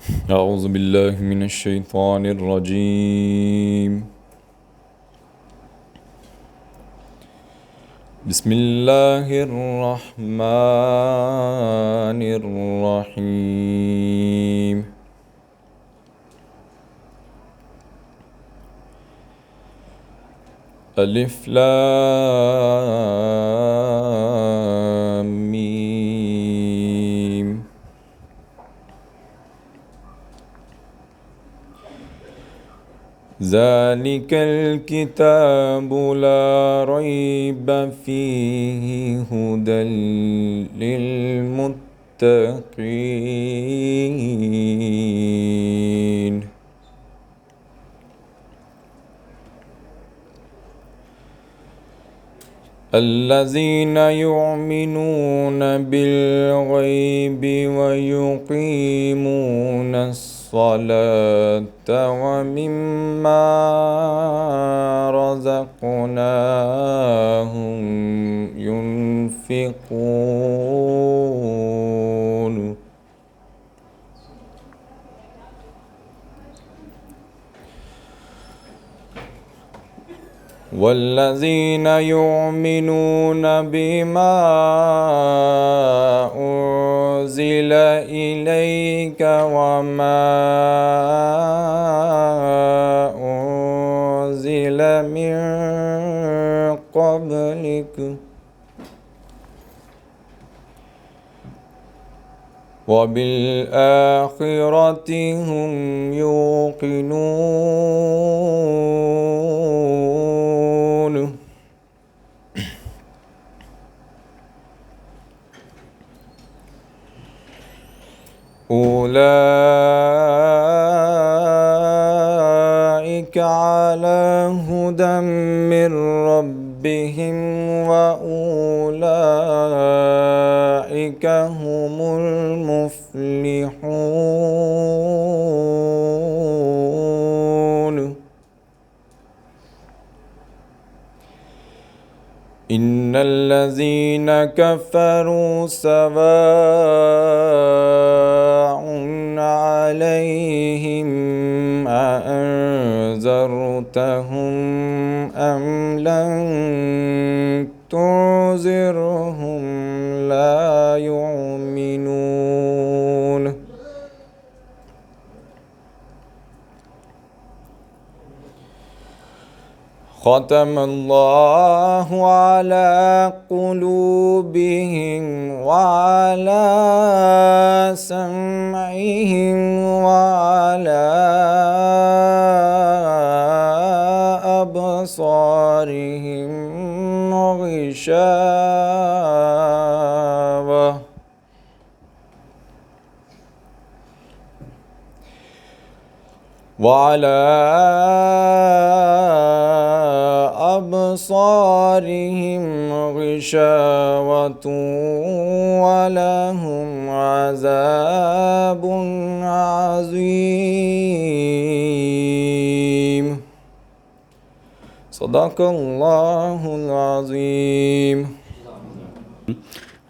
أعوذ بالله من الشيطان الرجيم. بسم الله الرحمن الرحيم. ألف لام ميم. ذلك الكتاب لا ريب فيه هدى للمتقين. الذين يؤمنون بالغيب ويقيمون الصلاة ومما رزقناهم ينفقون. والذين يؤمنون بما أنزل إليك وما أنزل من قبلك وبالآخرة هم يوقنون. أولئك على هدى من ربهم وأولئك هم المفلحون. إن الذين كفروا سواء عليهم أأنذرتهم أم لم تنذرهم لا يؤمنون. ختم الله على قلوبهم وعلى سمعهم وعلى أبصارهم غشاوة وعلى أبصارهم غشاوة ولهم عذاب عظيم. صدق اللہ العظیم.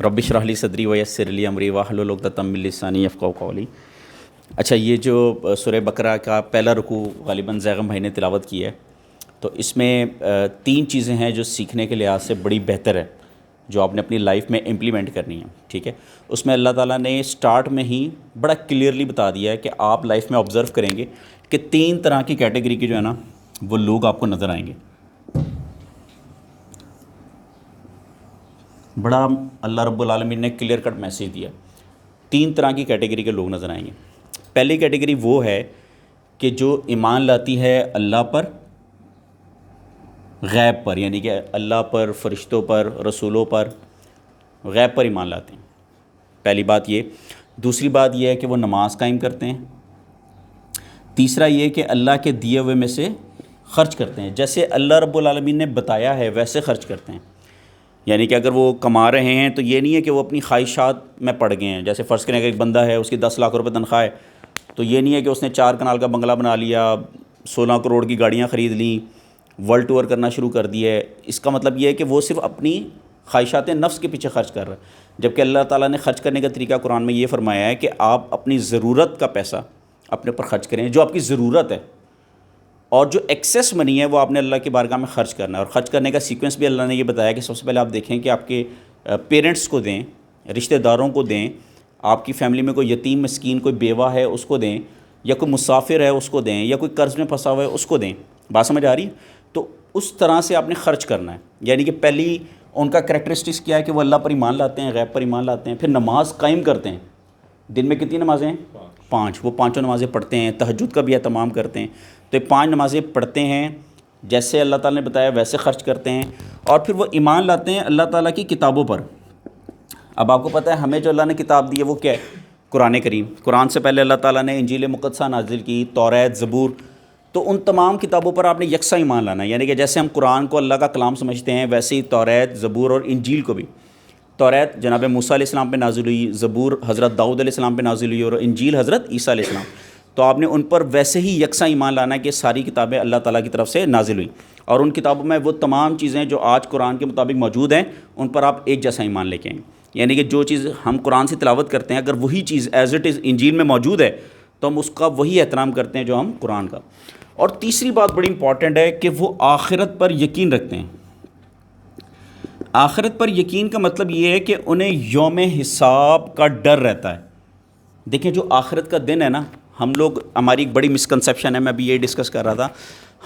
رب اشرح لی صدری ویسر لی امری واحلل عقدۃ من لسانی یفقہوا قولی. اچھا، یہ جو سورہ بقرہ کا پہلا رکوع غالباً زیغم بھائی نے تلاوت کی ہے، تو اس میں 3 چیزیں ہیں جو سیکھنے کے لحاظ سے بڑی بہتر ہے، جو آپ نے اپنی لائف میں امپلیمنٹ کرنی ہے. ٹھیک ہے، اس میں اللہ تعالیٰ نے سٹارٹ میں ہی بڑا کلیئرلی بتا دیا ہے کہ آپ لائف میں آبزرو کریں گے کہ 3 طرح کی کیٹیگری کے جو ہے نا وہ لوگ آپ کو نظر آئیں گے. بڑا اللہ رب العالمین نے کلیئر کٹ میسیج دیا. 3 طرح کی کیٹیگری کے لوگ نظر آئیں گے. پہلی کیٹیگری وہ ہے کہ جو ایمان لاتی ہے اللہ پر، غیب پر، یعنی کہ اللہ پر، فرشتوں پر، رسولوں پر، غیب پر ایمان لاتے ہیں. پہلی بات یہ. دوسری بات یہ ہے کہ وہ نماز قائم کرتے ہیں. تیسرا یہ کہ اللہ کے دیے ہوئے میں سے خرچ کرتے ہیں، جیسے اللہ رب العالمین نے بتایا ہے ویسے خرچ کرتے ہیں. یعنی کہ اگر وہ کما رہے ہیں تو یہ نہیں ہے کہ وہ اپنی خواہشات میں پڑ گئے ہیں. جیسے فرض کریں اگر ایک بندہ ہے، اس کی 10 لاکھ روپے تنخواہ ہے، تو یہ نہیں ہے کہ اس نے 4 کنال کا بنگلہ بنا لیا، 16 کروڑ کی گاڑیاں خرید لیں، ورلڈ ٹور کرنا شروع کر دی ہے. اس کا مطلب یہ ہے کہ وہ صرف اپنی خواہشات نفس کے پیچھے خرچ کر رہا ہے. جبکہ اللہ تعالیٰ نے خرچ کرنے کا طریقہ قرآن میں یہ فرمایا ہے کہ آپ اپنی ضرورت کا پیسہ اپنے اوپر خرچ کریں جو آپ کی ضرورت ہے، اور جو ایکسیس منی ہے وہ آپ نے اللہ کی بارگاہ میں خرچ کرنا ہے. اور خرچ کرنے کا سیکوینس بھی اللہ نے یہ بتایا کہ سب سے پہلے آپ دیکھیں کہ آپ کے پیرنٹس کو دیں، رشتہ داروں کو دیں، آپ کی فیملی میں کوئی یتیم مسکین کوئی بیوہ ہے اس کو دیں، یا کوئی مسافر ہے اس کو دیں، یا کوئی قرض میں پھنسا ہوا ہے اس کو دیں. بات سمجھ آ رہی ہے؟ تو اس طرح سے آپ نے خرچ کرنا ہے. یعنی کہ پہلی ان کا کریکٹرسٹکس کیا ہے کہ وہ اللہ پر ایمان لاتے ہیں، غیب پر ایمان لاتے ہیں، پھر نماز قائم کرتے ہیں. دن میں کتنی نمازیں ہیں؟ 5. وہ پانچوں نمازیں پڑھتے ہیں، تہجد کا بھی اہتمام کرتے ہیں. تو یہ 5 نمازیں پڑھتے ہیں، جیسے اللہ تعالیٰ نے بتایا ویسے خرچ کرتے ہیں، اور پھر وہ ایمان لاتے ہیں اللہ تعالیٰ کی کتابوں پر. اب آپ کو پتہ ہے ہمیں جو اللہ نے کتاب دی ہے وہ کیا ہے؟ قرآن کریم. قرآن سے پہلے اللہ تعالیٰ نے انجیل مقدسہ نازل کی، توریت، زبور. تو ان تمام کتابوں پر آپ نے یکساں ایمان لانا ہے. یعنی کہ جیسے ہم قرآن کو اللہ کا کلام سمجھتے ہیں ویسے ہی توریت، زبور اور انجیل کو بھی. توریت جناب موسیٰ علیہ السلام پہ نازل ہوئی، زبور حضرت داؤد علیہ السلام پہ نازل ہوئی، اور انجیل حضرت عیسیٰ علیہ السلام. تو آپ نے ان پر ویسے ہی یکساں ایمان لانا ہے کہ ساری کتابیں اللہ تعالیٰ کی طرف سے نازل ہوئی، اور ان کتابوں میں وہ تمام چیزیں جو آج قرآن کے مطابق موجود ہیں ان پر آپ ایک جیسا ایمان لے کے آئیں. یعنی کہ جو چیز ہم قرآن سے تلاوت کرتے ہیں اگر وہی چیز ایز اٹ از انجیل میں موجود ہے تو ہم اس کا وہی احترام کرتے ہیں جو ہم قرآن کا. اور تیسری بات بڑی امپورٹنٹ ہے کہ وہ آخرت پر یقین رکھتے ہیں. آخرت پر یقین کا مطلب یہ ہے کہ انہیں یوم حساب کا ڈر رہتا ہے. دیکھیں جو آخرت کا دن ہے نا، ہم لوگ، ہماری ایک بڑی مسکنسیپشن ہے، میں ابھی یہ ڈسکس کر رہا تھا،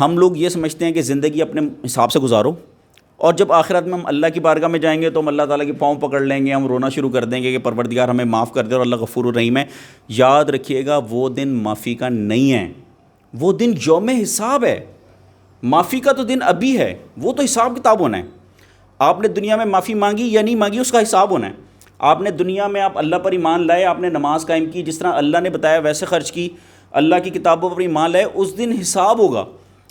ہم لوگ یہ سمجھتے ہیں کہ زندگی اپنے حساب سے گزارو، اور جب آخرت میں ہم اللہ کی بارگاہ میں جائیں گے تو ہم اللہ تعالیٰ کے پاؤں پکڑ لیں گے، ہم رونا شروع کر دیں گے کہ پروردگار ہمیں معاف کر دے، اور اللہ غفور الرحیم ہے. یاد رکھیے گا وہ دن معافی کا نہیں ہے، وہ دن یوم حساب ہے. معافی کا تو دن ابھی ہے، وہ تو حساب کتاب ہونا ہے. آپ نے دنیا میں معافی مانگی یا نہیں مانگی اس کا حساب ہونا ہے. آپ نے دنیا میں آپ اللہ پر ایمان لائے، آپ نے نماز قائم کی، جس طرح اللہ نے بتایا ویسے خرچ کی، اللہ کی کتابوں پر ایمان لائے، اس دن حساب ہوگا.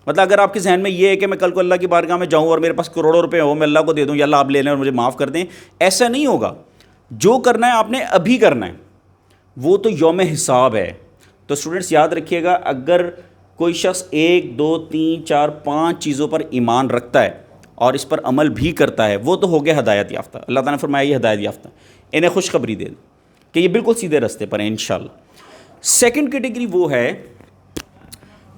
مطلب اگر آپ کے ذہن میں یہ ہے کہ میں کل کو اللہ کی بارگاہ میں جاؤں اور میرے پاس کروڑوں روپے ہو، میں اللہ کو دے دوں یا اللہ آپ لے لیں اور مجھے معاف کر دیں، ایسا نہیں ہوگا. جو کرنا ہے آپ نے ابھی کرنا ہے، وہ تو یوم حساب ہے. تو اسٹوڈنٹس یاد رکھیے گا، اگر کوئی شخص 1 2 3 4 5 چیزوں پر ایمان رکھتا ہے اور اس پر عمل بھی کرتا ہے، وہ تو ہو گیا ہدایت یافتہ. اللہ تعالیٰ نے فرمایا یہ ہدایت یافتہ، انہیں خوشخبری دے دیں کہ یہ بالکل سیدھے راستے پر ہیں انشاءاللہ. سیکنڈ کیٹیگری وہ ہے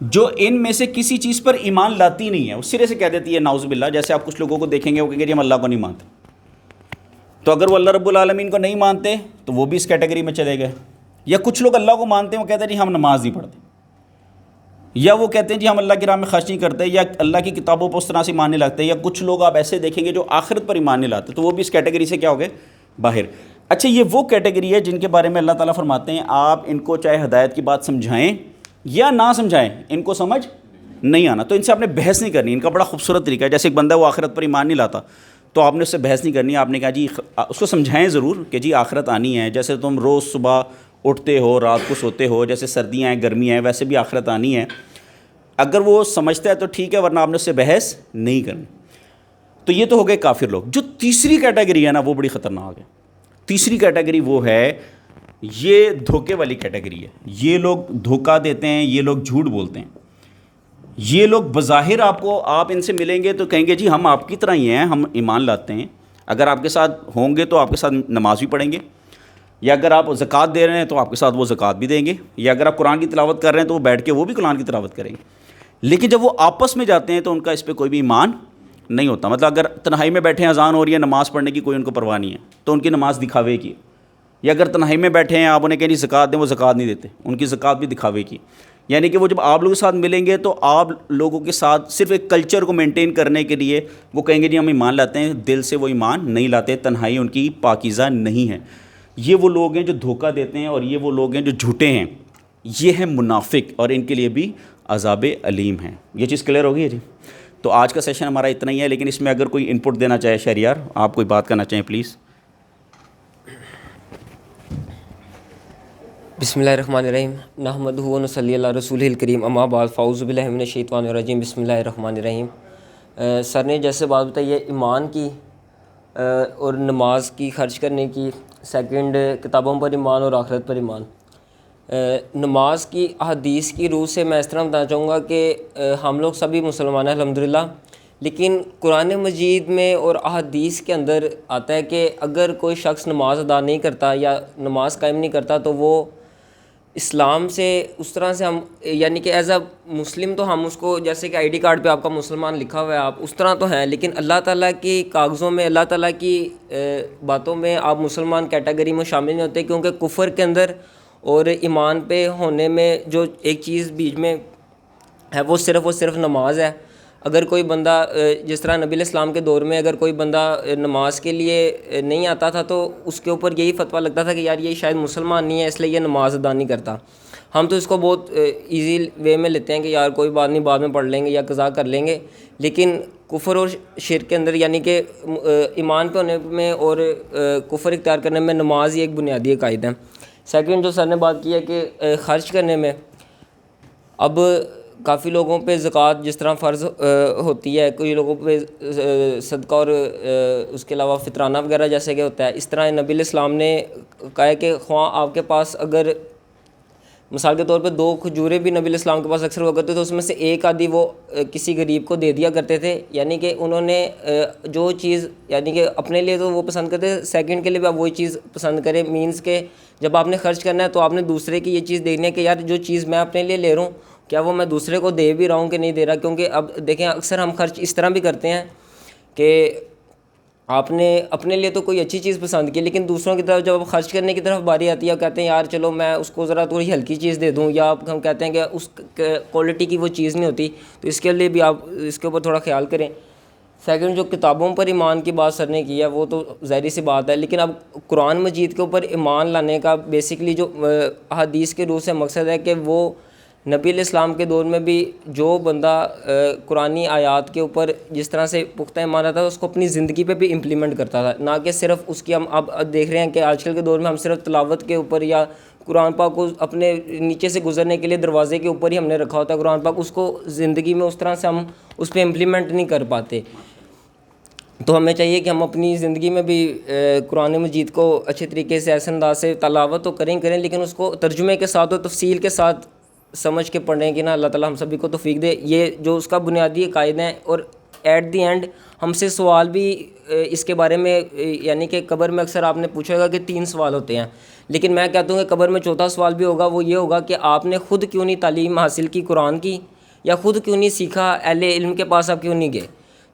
جو ان میں سے کسی چیز پر ایمان لاتی نہیں ہے، اس سرے سے کہہ دیتی ہے نعوذ باللہ. جیسے آپ کچھ لوگوں کو دیکھیں گے وہ کہیں گے ہم اللہ کو نہیں مانتے. تو اگر وہ اللہ رب العالمین کو نہیں مانتے تو وہ بھی اس کیٹیگری میں چلے گئے. یا کچھ لوگ اللہ کو مانتے ہیں، وہ کہتے ہیں جی ہم نماز نہیں پڑھتے، یا وہ کہتے ہیں جی ہم اللہ کی راہ میں خرچ نہیں کرتے، یا اللہ کی کتابوں پر اس طرح سے ایمان نہیں لاتے. یا کچھ لوگ آپ ایسے دیکھیں گے جو آخرت پر ایمان نہیں لاتے، تو وہ بھی اس کیٹیگری سے کیا ہو گئے؟ باہر. اچھا یہ وہ کیٹیگری ہے جن کے بارے میں اللہ تعالیٰ فرماتے ہیں آپ ان کو چاہے ہدایت کی بات سمجھائیں یا نہ سمجھائیں ان کو سمجھ نہیں آنا، تو ان سے آپ نے بحث نہیں کرنی. ان کا بڑا خوبصورت طریقہ ہے. جیسے ایک بندہ وہ آخرت پر ایمان نہیں لاتا تو آپ نے اس سے بحث نہیں کرنی. آپ نے کہا جی اس کو سمجھائیں ضرور کہ جی آخرت آنی ہے. جیسے تم روز صبح اٹھتے ہو رات کو سوتے ہو، جیسے سردیاں ہیں گرمیاں ہیں، ویسے بھی آخرت آنی ہے. اگر وہ سمجھتا ہے تو ٹھیک ہے، ورنہ آپ نے اس سے بحث نہیں کرنی. تو یہ تو ہو گئے کافر لوگ. جو تیسری کیٹیگری ہے نا وہ بڑی خطرناک ہے. تیسری کیٹیگری وہ ہے، یہ دھوکے والی کیٹیگری ہے. یہ لوگ دھوکہ دیتے ہیں، یہ لوگ جھوٹ بولتے ہیں. یہ لوگ بظاہر آپ ان سے ملیں گے تو کہیں گے جی ہم آپ کی طرح ہی ہیں، ہم ایمان لاتے ہیں. اگر آپ کے ساتھ ہوں گے تو آپ کے ساتھ نماز بھی پڑھیں گے، یا اگر آپ زکوٰۃ دے رہے ہیں تو آپ کے ساتھ وہ زکوٰۃ بھی دیں گے، یا اگر آپ قرآن کی تلاوت کر رہے ہیں تو وہ بیٹھ کے وہ بھی قرآن کی تلاوت کریں گے. لیکن جب وہ آپس میں جاتے ہیں تو ان کا اس پہ کوئی بھی ایمان نہیں ہوتا. مطلب اگر تنہائی میں بیٹھے ہیں، اذان ہو رہی ہے، نماز پڑھنے کی کوئی ان کو پرواہ نہیں ہے تو ان کی نماز دکھاوے کی. یا اگر تنہائی میں بیٹھے ہیں آپ انہیں کہیں زکوٰۃ دیں، وہ زکوٰۃ نہیں دیتے، ان کی زکوٰۃ بھی دکھاوے کی. یعنی کہ وہ جب آپ لوگوں کے ساتھ ملیں گے تو آپ لوگوں کے ساتھ صرف ایک کلچر کو مینٹین کرنے کے لیے وہ کہیں گے جی ہم ایمان لاتے ہیں، دل سے وہ ایمان نہیں لاتے. تنہائی ان کی پاکیزہ نہیں ہے. یہ وہ لوگ ہیں جو دھوکہ دیتے ہیں، اور یہ وہ لوگ ہیں جو جھوٹے ہیں. یہ ہیں منافق، اور ان کے لیے بھی عذاب علیم ہیں. یہ چیز کلیئر ہوگی ہے جی. تو آج کا سیشن ہمارا اتنا ہی ہے، لیکن اس میں اگر کوئی انپٹ دینا چاہے شہریار، آپ کوئی بات کرنا چاہیں پلیز. بسم اللہ الرحمن الرحیم. نحمدہ و نصلی علی رسولہ الکریم. اما بعد فاعوذ باللہ من الشیطان الرجیم. بسم اللہ الرحمن الرحیم. سر نے جیسے بات بتائی ہے ایمان کی اور نماز کی، خرچ کرنے کی. سیکنڈ کتابوں پر ایمان اور آخرت پر ایمان. نماز کی احادیث کی روح سے میں اس طرح بتانا چاہوں گا کہ ہم لوگ سبھی مسلمان ہیں الحمدللہ، لیکن قرآن مجید میں اور احادیث کے اندر آتا ہے کہ اگر کوئی شخص نماز ادا نہیں کرتا یا نماز قائم نہیں کرتا تو وہ اسلام سے اس طرح سے ہم یعنی کہ ایز اے مسلم تو ہم اس کو جیسے کہ آئی ڈی کارڈ پہ آپ کا مسلمان لکھا ہوا ہے آپ اس طرح تو ہیں، لیکن اللہ تعالیٰ کی کاغذوں میں اللہ تعالیٰ کی باتوں میں آپ مسلمان کیٹیگری میں شامل نہیں ہوتے، کیونکہ کفر کے اندر اور ایمان پہ ہونے میں جو ایک چیز بیچ میں ہے وہ صرف نماز ہے۔ اگر کوئی بندہ جس طرح نبی علیہ السلام کے دور میں اگر کوئی بندہ نماز کے لیے نہیں آتا تھا تو اس کے اوپر یہی فتویٰ لگتا تھا کہ یار یہ شاید مسلمان نہیں ہے اس لیے یہ نماز ادا نہیں کرتا۔ ہم تو اس کو بہت ایزی وے میں لیتے ہیں کہ یار کوئی بات نہیں بعد میں پڑھ لیں گے یا قضا کر لیں گے، لیکن کفر اور شرک کے اندر یعنی کہ ایمان پہ ہونے میں اور کفر اختیار کرنے میں نماز ہی ایک بنیادی عقائد ہے۔ سیکنڈ جو سر نے بات کی ہے کہ خرچ کرنے میں، اب کافی لوگوں پہ زکوٰۃ جس طرح فرض ہوتی ہے، کوئی لوگوں پہ صدقہ اور اس کے علاوہ فطرانہ وغیرہ جیسے کہ ہوتا ہے، اس طرح نبی علیہ السلام نے کہا ہے کہ خواہ آپ کے پاس اگر مثال کے طور پہ 2 کھجوریں بھی نبی علیہ السلام کے پاس اکثر ہوا کرتے تو اس میں سے ایک آدھی وہ کسی غریب کو دے دیا کرتے تھے، یعنی کہ انہوں نے جو چیز یعنی کہ اپنے لیے تو وہ پسند کرتے تھے، سیکنڈ کے لیے بھی آپ وہی چیز پسند کریں، مینس کہ جب آپ نے خرچ کرنا ہے تو آپ نے دوسرے کی یہ چیز دیکھنی ہے کہ یار جو چیز میں اپنے لیے لے رہا ہوں کیا وہ میں دوسرے کو دے بھی رہا ہوں کہ نہیں دے رہا، کیونکہ اب دیکھیں اکثر ہم خرچ اس طرح بھی کرتے ہیں کہ آپ نے اپنے لیے تو کوئی اچھی چیز پسند کی لیکن دوسروں کی طرف جب خرچ کرنے کی طرف باری آتی ہے کہتے ہیں یار چلو میں اس کو ذرا تھوڑی ہلکی چیز دے دوں، یا ہم کہتے ہیں کہ اس کوالٹی کی وہ چیز نہیں ہوتی، تو اس کے لیے بھی آپ اس کے اوپر تھوڑا خیال کریں۔ سیکنڈ جو کتابوں پر ایمان کی بات سر نے کی ہے وہ تو ظاہری سی بات ہے، لیکن اب قرآن مجید کے اوپر ایمان لانے کا بیسکلی جو احادیث کے روح سے مقصد ہے کہ وہ نبی علیہ السلام کے دور میں بھی جو بندہ قرآنی آیات کے اوپر جس طرح سے پختہ ایمان رہتا تھا اس کو اپنی زندگی پہ بھی امپلیمنٹ کرتا تھا، نہ کہ صرف اس کی ہم اب دیکھ رہے ہیں کہ آج کل کے دور میں ہم صرف تلاوت کے اوپر یا قرآن پاک کو اپنے نیچے سے گزرنے کے لیے دروازے کے اوپر ہی ہم نے رکھا ہوتا ہے قرآن پاک، اس کو زندگی میں اس طرح سے ہم اس پہ امپلیمنٹ نہیں کر پاتے۔ تو ہمیں چاہیے کہ ہم اپنی زندگی میں بھی قرآن مجید کو اچھے طریقے سے ایسے انداز سے تلاوت تو کریں لیکن اس کو ترجمے کے ساتھ اور تفصیل کے ساتھ سمجھ کے پڑھیں کہ نا اللہ تعالیٰ ہم سبھی کو توفیق دے۔ یہ جو اس کا بنیادی عقائد ہیں، اور ایٹ دی اینڈ ہم سے سوال بھی اس کے بارے میں یعنی کہ قبر میں اکثر آپ نے پوچھا ہوگا کہ 3 سوال ہوتے ہیں، لیکن میں کہتا ہوں کہ قبر میں 4تھا سوال بھی ہوگا، وہ یہ ہوگا کہ آپ نے خود کیوں نہیں تعلیم حاصل کی قرآن کی، یا خود کیوں نہیں سیکھا، اہل علم کے پاس آپ کیوں نہیں گئے۔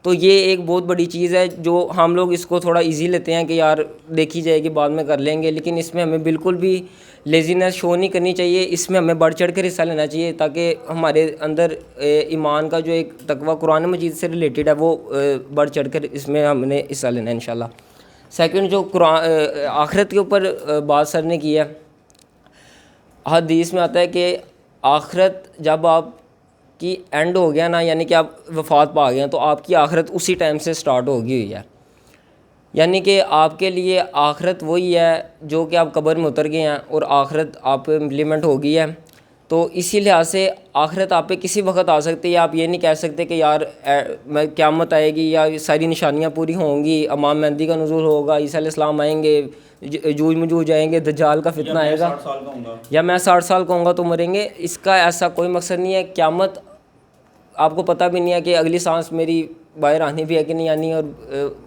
تو یہ ایک بہت بڑی چیز ہے جو ہم لوگ اس کو تھوڑا ایزی لیتے ہیں کہ یار دیکھی جائے گی بعد میں کر لیں گے، لیکن اس میں ہمیں بالکل بھی لیزینس شو نہیں کرنی چاہیے، اس میں ہمیں بڑھ چڑھ کر حصہ لینا چاہیے تاکہ ہمارے اندر ایمان کا جو ایک تقویٰ قرآن مجید سے ریلیٹڈ ہے وہ بڑھ چڑھ کر اس میں ہم نے حصہ لینا ہے انشاءاللہ۔ سیکنڈ جو آخرت کے اوپر بات سر نے کی ہے، حدیث میں آتا ہے کہ آخرت جب آپ کی اینڈ ہو گیا نا، یعنی کہ آپ وفات پا گئے ہیں تو آپ کی آخرت اسی ٹائم سے سٹارٹ ہوگی ہوئی ہے، یعنی کہ آپ کے لیے آخرت وہی ہے جو کہ آپ قبر میں اتر گئے ہیں اور آخرت آپ پہ امپلیمنٹ ہو گئی ہے۔ تو اسی لحاظ سے آخرت آپ پہ کسی وقت آ سکتی ہے، آپ یہ نہیں کہہ سکتے کہ یار میں قیامت آئے گی یا ساری نشانیاں پوری ہوں گی، امام مہدی کا نزول ہوگا، عیسیٰ علیہ السلام آئیں گے، جوج مجوج آئیں گے، دجال کا فتنہ آئے گا، یا میں 60 سال کا ہوں گا تو مریں گے۔ اس کا ایسا کوئی مقصد نہیں ہے۔ قیامت آپ کو پتہ بھی نہیں ہے کہ اگلی سانس میری باہر آنی بھی ہے کہ نہیں آنی، اور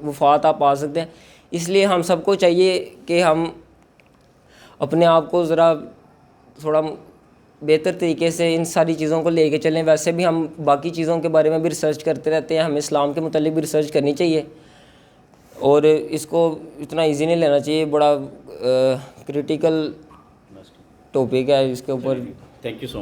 وفات آپ آ سکتے ہیں۔ اس لیے ہم سب کو چاہیے کہ ہم اپنے آپ کو ذرا تھوڑا بہتر طریقے سے ان ساری چیزوں کو لے کے چلیں۔ ویسے بھی ہم باقی چیزوں کے بارے میں بھی ریسرچ کرتے رہتے ہیں، ہمیں اسلام کے متعلق بھی ریسرچ کرنی چاہیے، اور اس کو اتنا ایزی نہیں لینا چاہیے، بڑا کریٹیکل ٹاپک ہے اس کے اوپر۔ Thank you so